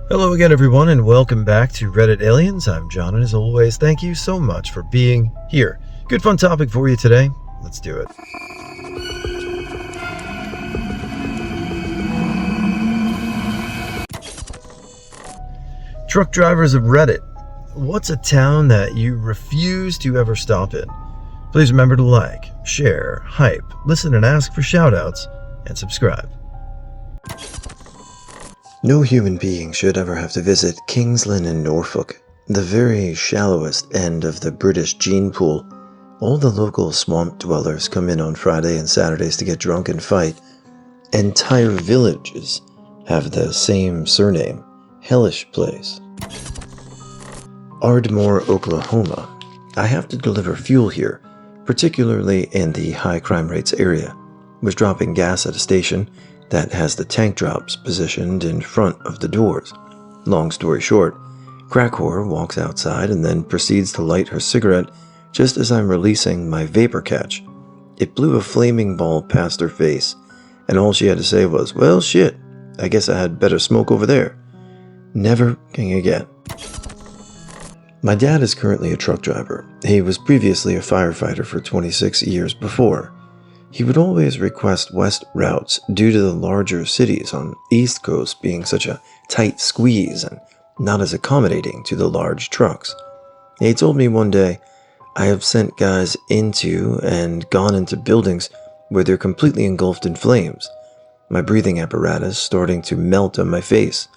Hello again, everyone, and welcome back to Reddit Aliens. I'm John, and as always, thank you so much for being here. Good fun topic for you today. Let's do it. Truck drivers of Reddit. What's a town that you refuse to ever stop in? Please remember to like, share, hype, listen and ask for shoutouts, and subscribe. No human being should ever have to visit King's Lynn in Norfolk, the very shallowest end of the British gene pool. All the local swamp dwellers come in on Friday and Saturdays to get drunk and fight. Entire villages have the same surname, Hellish Place. Ardmore, Oklahoma. I have to deliver fuel here, particularly in the high crime rates area. Was dropping gas at a station that has the tank drops positioned in front of the doors. Long story short, crack whore walks outside and then proceeds to light her cigarette just as I'm releasing my vapor catch. It blew a flaming ball past her face, and all she had to say was, "Well, shit, I guess I had better smoke over there." Never king again. My dad is currently a truck driver. He was previously a firefighter for 26 years before. He would always request west routes due to the larger cities on the East Coast being such a tight squeeze and not as accommodating to the large trucks. He told me one day, "I have sent guys into and gone into buildings where they're completely engulfed in flames. My breathing apparatus starting to melt on my face,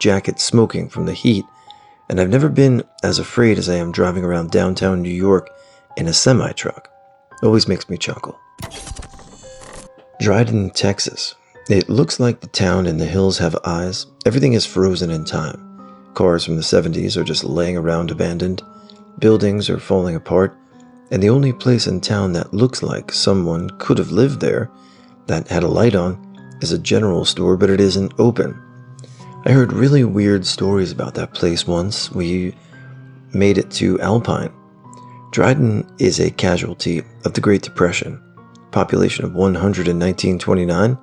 jacket smoking from the heat, and I've never been as afraid as I am driving around downtown New York in a semi-truck." Always makes me chuckle. Dryden, Texas. It looks like the town and the hills have eyes. Everything is frozen in time. Cars from the 70s are just laying around abandoned. Buildings are falling apart. And the only place in town that looks like someone could have lived there, that had a light on, is a general store, but it isn't open. I heard really weird stories about that place once. We made it to Alpine. Dryden is a casualty of the Great Depression. Population of 100 in 1929.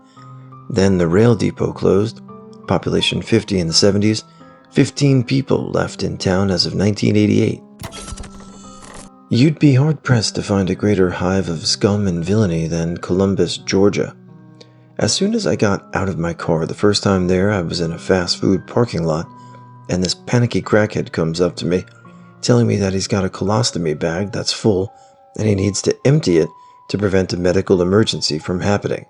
Then the rail depot closed. Population 50 in the 70s. 15 people left in town as of 1988. You'd be hard-pressed to find a greater hive of scum and villainy than Columbus, Georgia. As soon as I got out of my car the first time there, I was in a fast food parking lot, and this panicky crackhead comes up to me, telling me that he's got a colostomy bag that's full, and he needs to empty it to prevent a medical emergency from happening.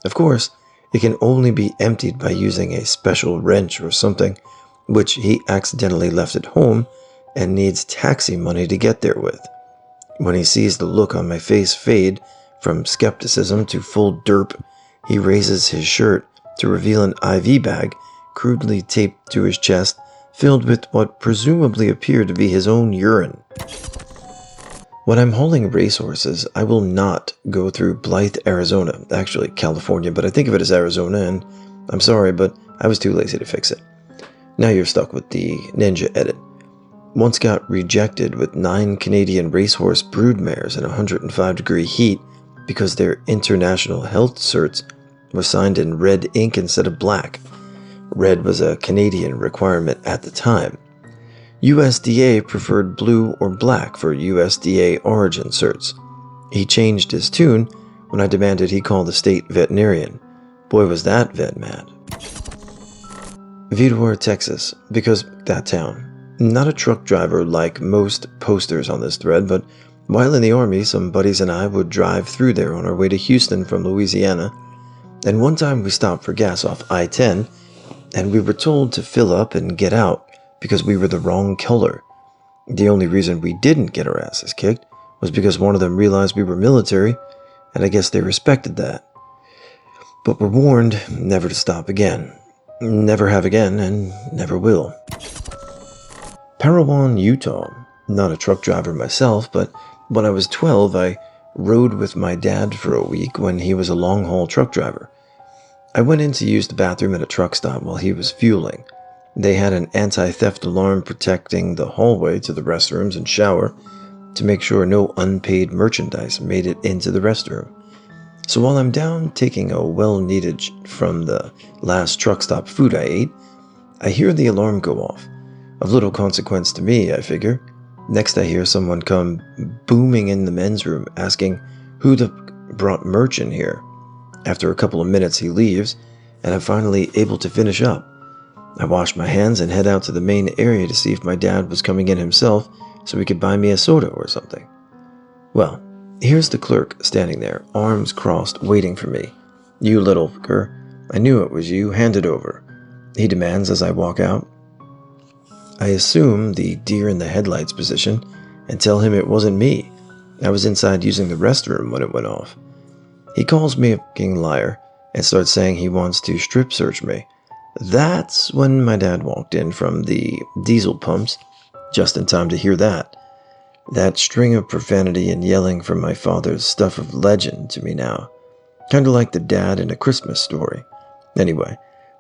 Of course, it can only be emptied by using a special wrench or something, which he accidentally left at home and needs taxi money to get there with. When he sees the look on my face fade from skepticism to full derp, he raises his shirt to reveal an IV bag crudely taped to his chest, filled with what presumably appeared to be his own urine. When I'm hauling racehorses, I will not go through Blythe, Arizona. Actually, California, but I think of it as Arizona, and I'm sorry, but I was too lazy to fix it. Now you're stuck with the Ninja edit. Once got rejected with 9 Canadian racehorse broodmares in 105-degree heat because their international health certs were signed in red ink instead of black. Red was a Canadian requirement at the time. USDA preferred blue or black for USDA origin certs. He changed his tune when I demanded he call the state veterinarian. Boy, was that vet mad. Vidor, Texas, because that town. Not a truck driver like most posters on this thread, but while in the Army, some buddies and I would drive through there on our way to Houston from Louisiana, and one time we stopped for gas off I-10, and we were told to fill up and get out because we were the wrong color. The only reason we didn't get our asses kicked was because one of them realized we were military, and I guess they respected that. But were warned never to stop again. Never have again, and never will. Parowan, Utah. Not a truck driver myself, but when I was 12, I rode with my dad for a week when he was a long-haul truck driver. I went in to use the bathroom at a truck stop while he was fueling. They had an anti-theft alarm protecting the hallway to the restrooms and shower to make sure no unpaid merchandise made it into the restroom. So while I'm down taking a well-needed from the last truck stop food I ate, I hear the alarm go off. Of little consequence to me, I figure. Next I hear someone come booming in the men's room asking who the brought merch in here. After a couple of minutes he leaves, and I'm finally able to finish up. I wash my hands and head out to the main area to see if my dad was coming in himself so he could buy me a soda or something. Well, here's the clerk standing there, arms crossed, waiting for me. "You little fucker, I knew it was you, hand it over," he demands as I walk out. I assume the deer in the headlights position and tell him it wasn't me. I was inside using the restroom when it went off. He calls me a fucking liar and starts saying he wants to strip search me. That's when my dad walked in from the diesel pumps, just in time to hear that. That string of profanity and yelling from my father's stuff of legend to me now. Kinda like the dad in A Christmas Story. Anyway,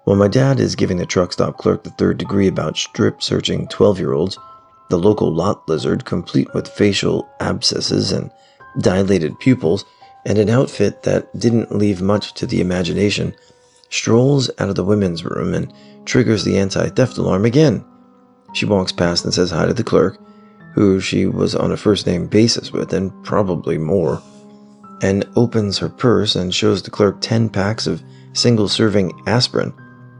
while my dad is giving the truck stop clerk the third degree about strip searching 12-year-olds, the local lot lizard, complete with facial abscesses and dilated pupils, and an outfit that didn't leave much to the imagination, strolls out of the women's room and triggers the anti-theft alarm again. She walks past and says hi to the clerk, who she was on a first-name basis with, and probably more, and opens her purse and shows the clerk 10 packs of single-serving aspirin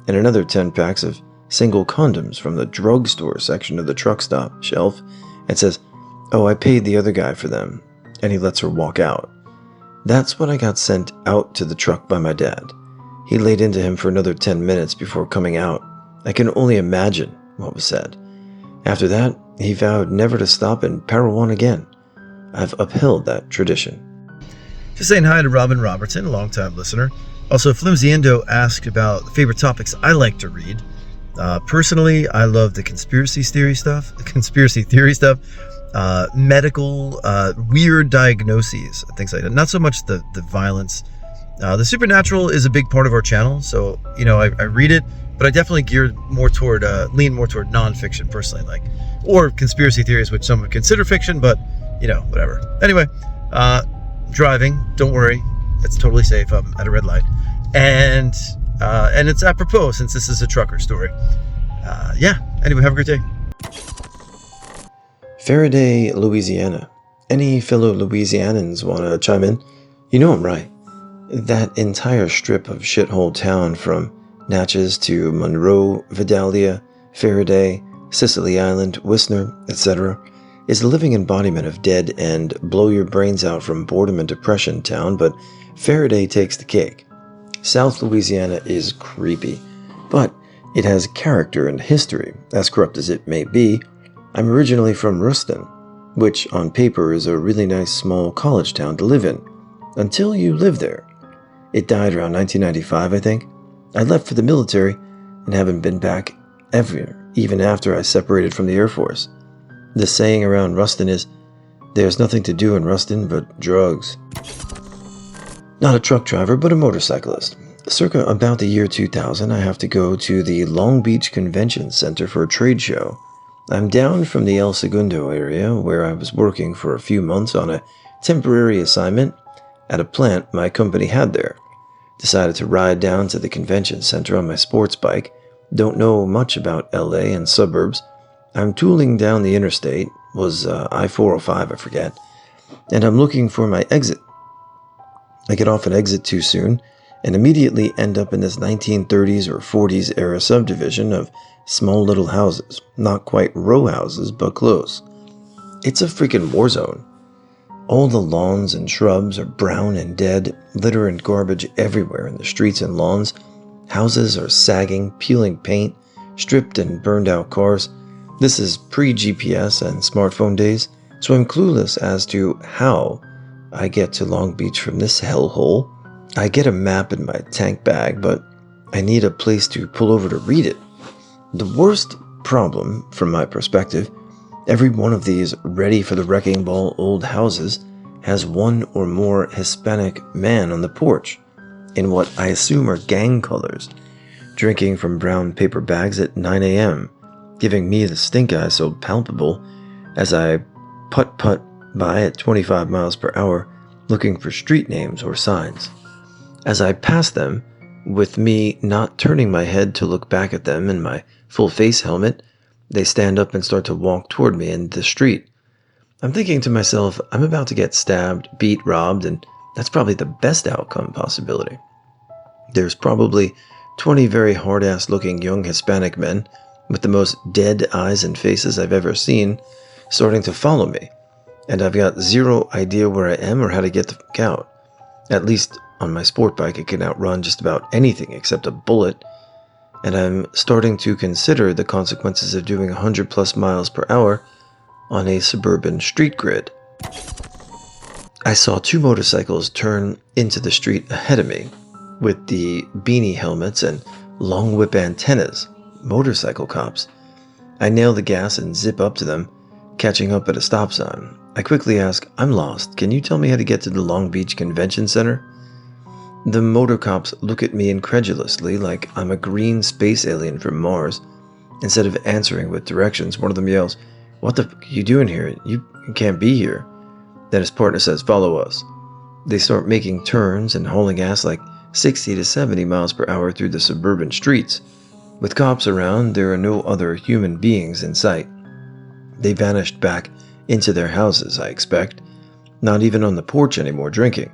and another 10 packs of single condoms from the drugstore section of the truck stop shelf, and says, "Oh, I paid the other guy for them," and he lets her walk out. That's when I got sent out to the truck by my dad. He laid into him for another 10 minutes before coming out. I can only imagine what was said. After that, he vowed never to stop in Parowan again. I've upheld that tradition. Just saying hi to Robin Robertson, a longtime listener. Also, Flimsiendo asked about favorite topics I like to read. Personally, I love the conspiracy theory stuff, medical, weird diagnoses, things like that. Not so much the violence. The supernatural is a big part of our channel, so I read it, but I definitely lean more toward nonfiction personally, or conspiracy theories, which some would consider fiction, but whatever. Anyway, driving, don't worry, it's totally safe. I'm at a red light, and it's apropos since this is a trucker story. Anyway, have a great day. Faraday, Louisiana. Any fellow Louisianans want to chime in? You know I'm right. That entire strip of shithole town from Natchez to Monroe, Vidalia, Faraday, Sicily Island, Whistler, etc. is a living embodiment of dead and blow your brains out from boredom and depression town, but Faraday takes the cake. South Louisiana is creepy, but it has character and history, as corrupt as it may be. I'm originally from Ruston, which on paper is a really nice small college town to live in, until you live there. It died around 1995, I think. I left for the military and haven't been back ever, even after I separated from the Air Force. The saying around Ruston is, "There's nothing to do in Ruston but drugs." Not a truck driver, but a motorcyclist. Circa about the year 2000, I have to go to the Long Beach Convention Center for a trade show. I'm down from the El Segundo area, where I was working for a few months on a temporary assignment at a plant my company had there. Decided to ride down to the convention center on my sports bike. Don't know much about LA and suburbs. I'm tooling down the interstate, was I-405, I forget, and I'm looking for my exit. I get off an exit too soon and immediately end up in this 1930s or 40s era subdivision of small little houses. Not quite row houses, but close. It's a freaking war zone. All the lawns and shrubs are brown and dead, litter and garbage everywhere in the streets and lawns. Houses are sagging, peeling paint, stripped and burned out cars. This is pre-GPS and smartphone days, so I'm clueless as to how I get to Long Beach from this hellhole. I get a map in my tank bag, but I need a place to pull over to read it. The worst problem, from my perspective, every one of these ready-for-the-wrecking-ball old houses has one or more Hispanic man on the porch, in what I assume are gang colors, drinking from brown paper bags at 9 a.m., giving me the stink eye so palpable as I putt-putt by at 25 miles per hour, looking for street names or signs. As I pass them, with me not turning my head to look back at them and my full face helmet. They stand up and start to walk toward me in the street. I'm thinking to myself, I'm about to get stabbed, beat, robbed, and that's probably the best outcome possibility. There's probably 20 very hard-ass looking young Hispanic men with the most dead eyes and faces I've ever seen starting to follow me, and I've got zero idea where I am or how to get the fuck out. At least on my sport bike I can outrun just about anything except a bullet, and I'm starting to consider the consequences of doing 100 plus miles per hour on a suburban street grid. I saw 2 motorcycles turn into the street ahead of me with the beanie helmets and long whip antennas, motorcycle cops. I nail the gas and zip up to them, catching up at a stop sign. I quickly ask, I'm lost, can you tell me how to get to the Long Beach Convention Center? The motor cops look at me incredulously like I'm a green space alien from Mars. Instead of answering with directions, one of them yells, "What the fuck are you doing here? You can't be here." Then his partner says, "Follow us." They start making turns and hauling ass like 60 to 70 miles per hour through the suburban streets. With cops around, there are no other human beings in sight. They vanished back into their houses, I expect. Not even on the porch anymore drinking.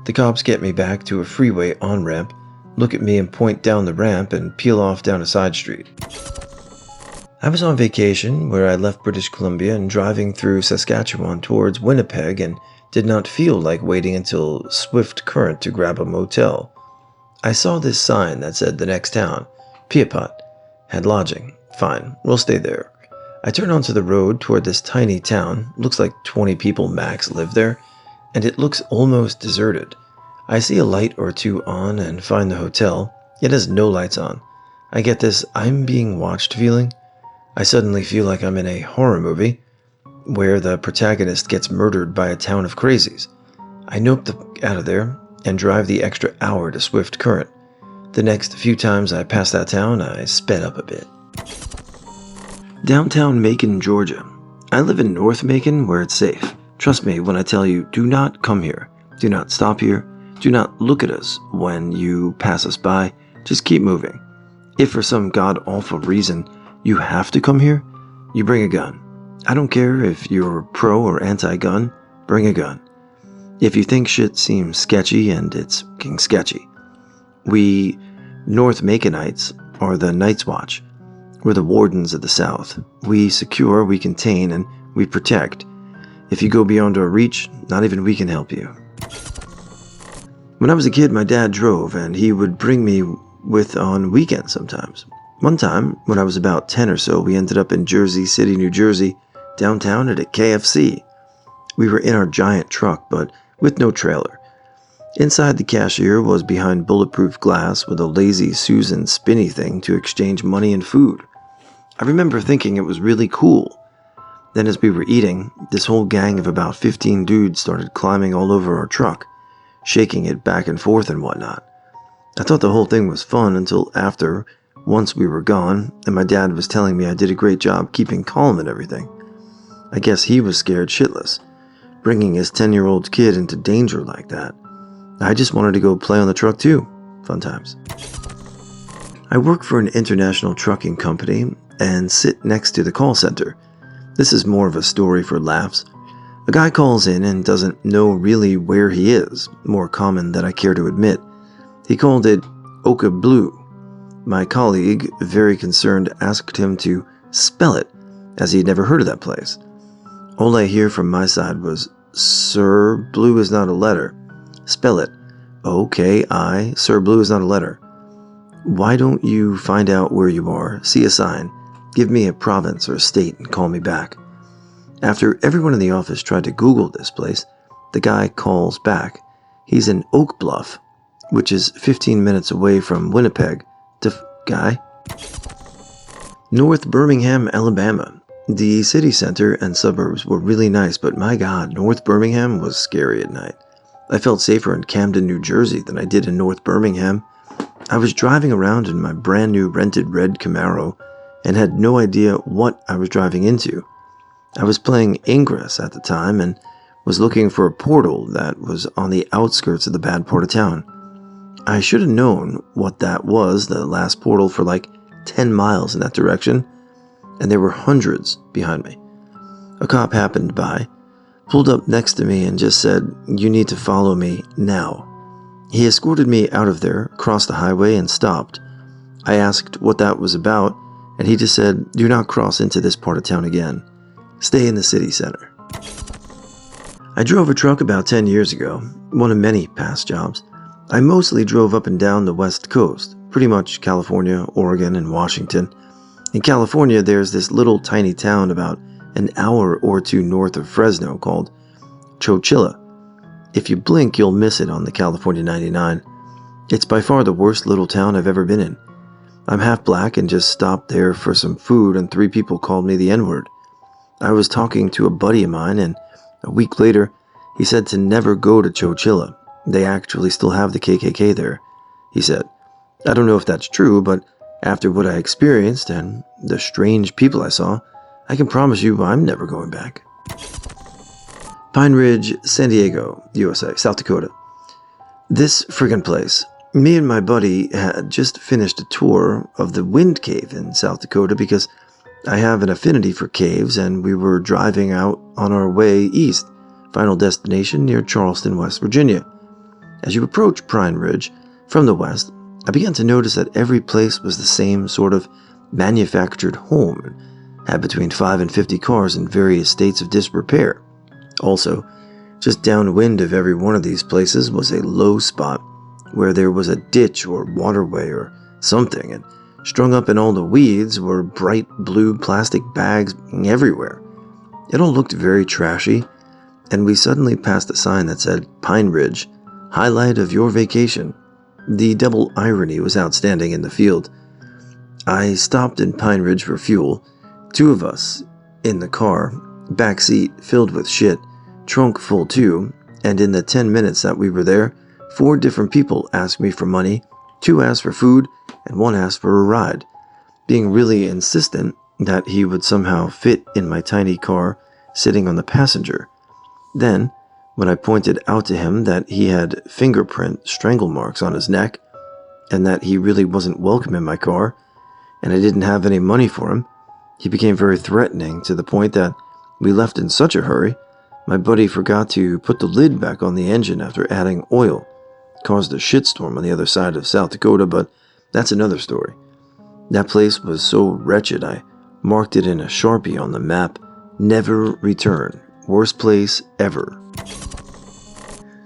The cops get me back to a freeway on-ramp, look at me and point down the ramp and peel off down a side street. I was on vacation where I left British Columbia and driving through Saskatchewan towards Winnipeg and did not feel like waiting until Swift Current to grab a motel. I saw this sign that said the next town, Piapot, had lodging. Fine, we'll stay there. I turn onto the road toward this tiny town, looks like 20 people max live there, and it looks almost deserted. I see a light or two on and find the hotel. It has no lights on. I get this I'm being watched feeling. I suddenly feel like I'm in a horror movie where the protagonist gets murdered by a town of crazies. I nope the fuck out of there and drive the extra hour to Swift Current. The next few times I pass that town, I sped up a bit. Downtown Macon, Georgia. I live in North Macon where it's safe. Trust me when I tell you, do not come here. Do not stop here. Do not look at us when you pass us by. Just keep moving. If for some god-awful reason you have to come here, you bring a gun. I don't care if you're pro or anti-gun, bring a gun. If you think shit seems sketchy, and it's fucking sketchy. We North Maconites are the Night's Watch. We're the wardens of the South. We secure, we contain, and we protect. If you go beyond our reach, not even we can help you. When I was a kid, my dad drove, and he would bring me with on weekends sometimes. One time, when I was about 10 or so, we ended up in Jersey City, New Jersey, downtown at a KFC. We were in our giant truck, but with no trailer. Inside, the cashier was behind bulletproof glass with a lazy Susan spinny thing to exchange money and food. I remember thinking it was really cool. Then as we were eating, this whole gang of about 15 dudes started climbing all over our truck, shaking it back and forth and whatnot. I thought the whole thing was fun until after, once we were gone, and my dad was telling me I did a great job keeping calm and everything. I guess he was scared shitless, bringing his 10-year-old kid into danger like that. I just wanted to go play on the truck too. Fun times. I work for an international trucking company and sit next to the call center. This is more of a story for laughs. A guy calls in and doesn't know really where he is, more common than I care to admit. He called it Oka Blue. My colleague, very concerned, asked him to spell it, as he had never heard of that place. All I hear from my side was, "Sir, blue is not a letter. Spell it. O-K-I. Sir, blue is not a letter. Why don't you find out where you are, see a sign, give me a province or state, and call me back?" After everyone in the office tried to Google this place, the guy calls back. He's in Oak Bluff, which is 15 minutes away from Winnipeg. Guy. North Birmingham, Alabama. The city center and suburbs were really nice, but my god, North Birmingham was scary at night. I felt safer in Camden, New Jersey than I did in North Birmingham. I was driving around in my brand new rented red Camaro and had no idea what I was driving into. I was playing Ingress at the time and was looking for a portal that was on the outskirts of the bad part of town. I should have known what that was, the last portal for like 10 miles in that direction, and there were hundreds behind me. A cop happened by, pulled up next to me, and just said, "You need to follow me now." He escorted me out of there, crossed the highway, and stopped. I asked what that was about, and he just said, "Do not cross into this part of town again. Stay in the city center." I drove a truck about 10 years ago, one of many past jobs. I mostly drove up and down the West Coast, pretty much California, Oregon, and Washington. In California, there's this little tiny town about an hour or two north of Fresno called Chowchilla. If you blink, you'll miss it on the California 99. It's by far the worst little town I've ever been in. I'm half black and just stopped there for some food, and 3 people called me the N-word. I was talking to a buddy of mine, and a week later, he said to never go to Chowchilla. They actually still have the KKK there, he said. I don't know if that's true, but after what I experienced and the strange people I saw, I can promise you I'm never going back. Pine Ridge, San Diego, USA, South Dakota. This friggin' place. Me and my buddy had just finished a tour of the Wind Cave in South Dakota because I have an affinity for caves, and we were driving out on our way east, final destination near Charleston, West Virginia. As you approach Pine Ridge from the west, I began to notice that every place was the same sort of manufactured home and had between 5 and 50 cars in various states of disrepair. Also, just downwind of every one of these places was a low spot where there was a ditch or waterway or something, and strung up in all the weeds were bright blue plastic bags everywhere. It all looked very trashy, and we suddenly passed a sign that said, "Pine Ridge, highlight of your vacation." The double irony was outstanding in the field. I stopped in Pine Ridge for fuel, 2 of us in the car, back seat filled with shit, trunk full too, and in the 10 minutes that we were there, 4 different people asked me for money, 2 asked for food, and 1 asked for a ride, being really insistent that he would somehow fit in my tiny car sitting on the passenger. Then, when I pointed out to him that he had fingerprint strangle marks on his neck, and that he really wasn't welcome in my car, and I didn't have any money for him, he became very threatening to the point that we left in such a hurry, my buddy forgot to put the lid back on the engine after adding oil. Caused a shitstorm on the other side of South Dakota, but that's another story. That place was so wretched I marked it in a Sharpie on the map. Never return. Worst place ever.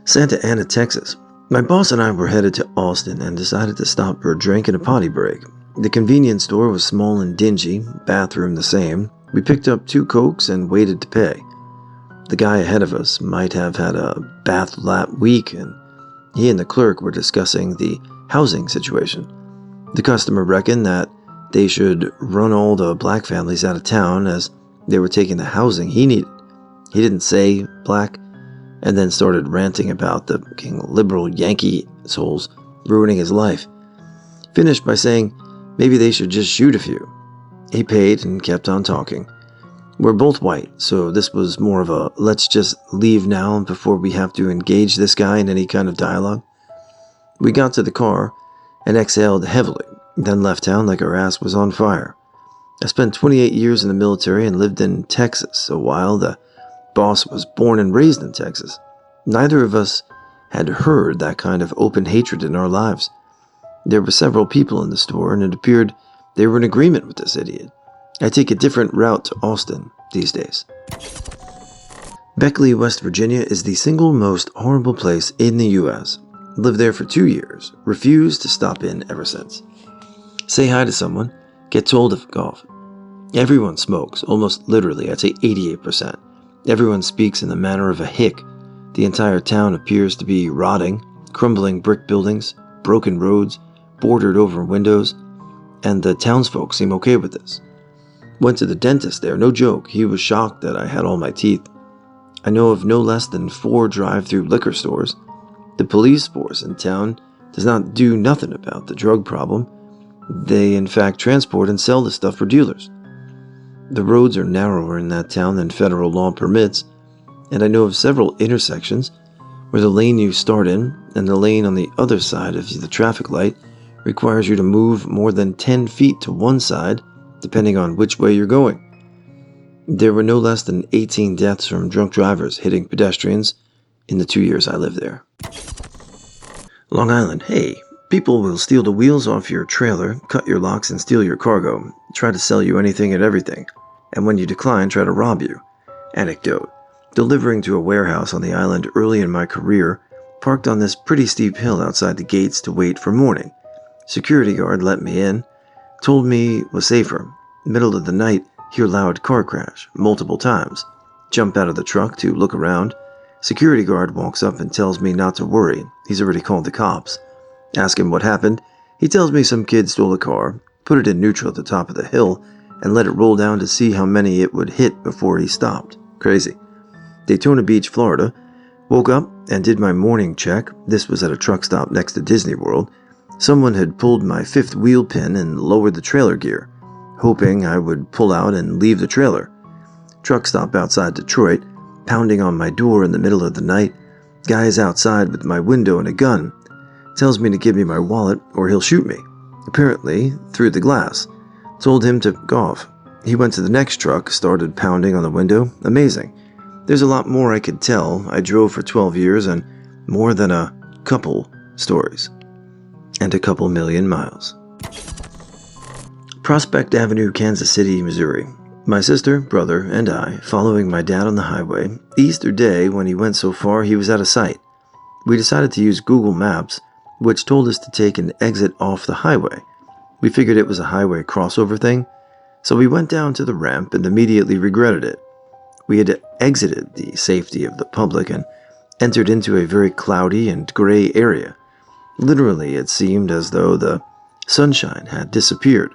Santa Ana, Texas. My boss and I were headed to Austin and decided to stop for a drink and a potty break. The convenience store was small and dingy, bathroom the same. We picked up 2 Cokes and waited to pay. The guy ahead of us might have had a bath lap week, and he and the clerk were discussing the housing situation. The customer reckoned that they should run all the black families out of town as they were taking the housing he needed. He didn't say black, and then started ranting about the liberal Yankee souls ruining his life. Finished by saying maybe they should just shoot a few. He paid and kept on talking. We're both white, so this was more of a let's just leave now before we have to engage this guy in any kind of dialogue. We got to the car and exhaled heavily, then left town like our ass was on fire. I spent 28 years in the military and lived in Texas a while. The boss was born and raised in Texas. Neither of us had heard that kind of open hatred in our lives. There were several people in the store, and it appeared they were in agreement with this idiot. I take a different route to Austin these days. Beckley, West Virginia is the single most horrible place in the U.S. Lived there for 2 years, refused to stop in ever since. Say hi to someone, get told of golf. Everyone smokes, almost literally, I'd say 88%. Everyone speaks in the manner of a hick. The entire town appears to be rotting, crumbling brick buildings, broken roads, boarded over windows, and the townsfolk seem okay with this. Went to the dentist there, no joke. He was shocked that I had all my teeth. I know of no less than 4 drive-through liquor stores. The police force in town does not do nothing about the drug problem. They in fact transport and sell the stuff for dealers. The roads are narrower in that town than federal law permits, and I know of several intersections where the lane you start in and the lane on the other side of the traffic light requires you to move more than 10 feet to one side, depending on which way you're going. There were no less than 18 deaths from drunk drivers hitting pedestrians in the 2 years I lived there. Long Island, hey, people will steal the wheels off your trailer, cut your locks and steal your cargo, try to sell you anything and everything, and when you decline, try to rob you. Anecdote. Delivering to a warehouse on the island early in my career, parked on this pretty steep hill outside the gates to wait for morning. Security guard let me in, told me it was safer. Middle of the night, hear loud car crash, multiple times. Jump out of the truck to look around. Security guard walks up and tells me not to worry, he's already called the cops. Ask him what happened. He tells me some kid stole a car, put it in neutral at the top of the hill, and let it roll down to see how many it would hit before he stopped. Crazy. Daytona Beach, Florida. Woke up and did my morning check. This was at a truck stop next to Disney World. Someone had pulled my fifth wheel pin and lowered the trailer gear, hoping I would pull out and leave the trailer. Truck stop outside Detroit, pounding on my door in the middle of the night. Guy is outside with my window and a gun. Tells me to give me my wallet or he'll shoot me. Apparently, through the glass. Told him to go off. He went to the next truck, started pounding on the window. Amazing. There's a lot more I could tell. I drove for 12 years and more than a couple stories. And a couple million miles. Prospect Avenue, Kansas City, Missouri. My sister, brother, and I, following my dad on the highway. Easter Day, when he went so far, he was out of sight. We decided to use Google Maps, which told us to take an exit off the highway. We figured it was a highway crossover thing, so we went down to the ramp and immediately regretted it. We had exited the safety of the public and entered into a very cloudy and gray area. Literally, it seemed as though the sunshine had disappeared.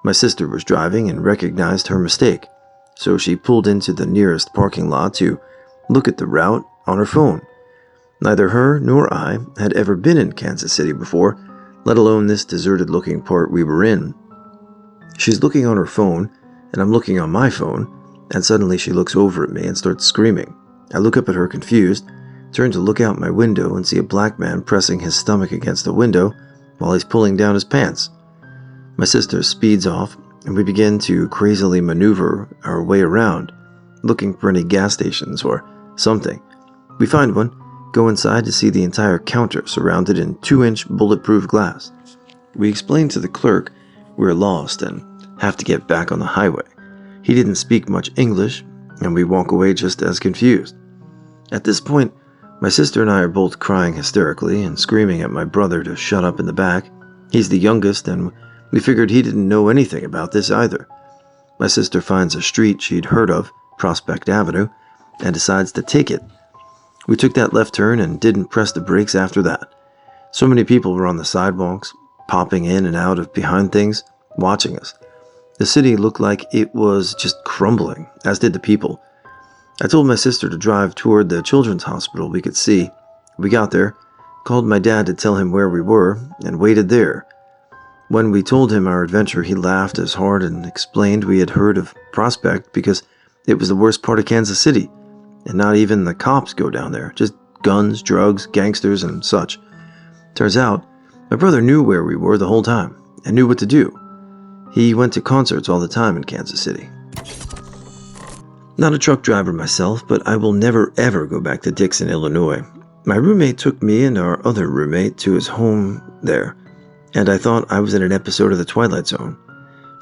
My sister was driving and recognized her mistake, so she pulled into the nearest parking lot to look at the route on her phone. Neither her nor I had ever been in Kansas City before, let alone this deserted-looking part we were in. She's looking on her phone, and I'm looking on my phone, and suddenly she looks over at me and starts screaming. I look up at her confused, turn to look out my window and see a black man pressing his stomach against the window while he's pulling down his pants. My sister speeds off, and we begin to crazily maneuver our way around, looking for any gas stations or something. We find one, go inside to see the entire counter surrounded in 2-inch bulletproof glass. We explain to the clerk we're lost and have to get back on the highway. He didn't speak much English, and we walk away just as confused. At this point, my sister and I are both crying hysterically and screaming at my brother to shut up in the back. He's the youngest, and we figured he didn't know anything about this either. My sister finds a street she'd heard of, Prospect Avenue, and decides to take it. We took that left turn and didn't press the brakes after that. So many people were on the sidewalks, popping in and out of behind things, watching us. The city looked like it was just crumbling, as did the people. I told my sister to drive toward the children's hospital we could see. We got there, called my dad to tell him where we were, and waited there. When we told him our adventure, he laughed as hard and explained we had heard of Prospect because it was the worst part of Kansas City, and not even the cops go down there, just guns, drugs, gangsters, and such. Turns out, my brother knew where we were the whole time, and knew what to do. He went to concerts all the time in Kansas City. Not a truck driver myself, but I will never ever go back to Dixon, Illinois. My roommate took me and our other roommate to his home there, and I thought I was in an episode of The Twilight Zone.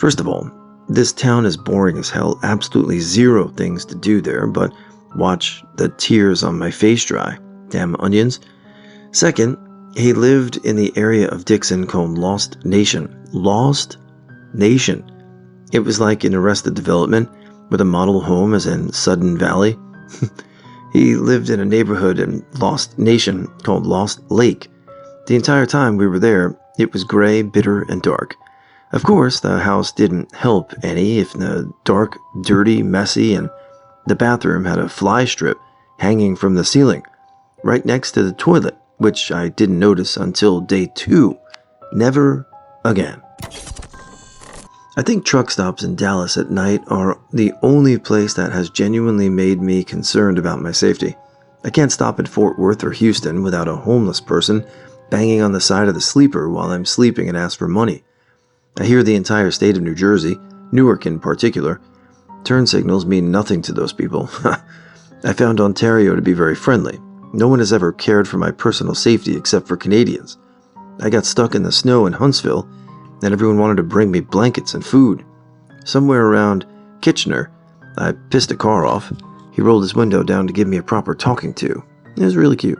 First of all, this town is boring as hell, absolutely zero things to do there, but watch the tears on my face dry. Damn onions. Second, he lived in the area of Dixon called Lost Nation. Lost Nation. It was like in Arrested Development, with a model home as in Sudden Valley. He lived in a neighborhood in Lost Nation called Lost Lake. The entire time we were there, it was gray, bitter, and dark. Of course, the house didn't help any if the dark, dirty, messy, and the bathroom had a fly strip hanging from the ceiling, right next to the toilet, which I didn't notice until day 2. Never again. I think truck stops in Dallas at night are the only place that has genuinely made me concerned about my safety. I can't stop at Fort Worth or Houston without a homeless person banging on the side of the sleeper while I'm sleeping and ask for money. I hear the entire state of New Jersey, Newark in particular. Turn signals mean nothing to those people. I found Ontario to be very friendly. No one has ever cared for my personal safety except for Canadians. I got stuck in the snow in Huntsville, and everyone wanted to bring me blankets and food. Somewhere around Kitchener, I pissed a car off. He rolled his window down to give me a proper talking to. It was really cute.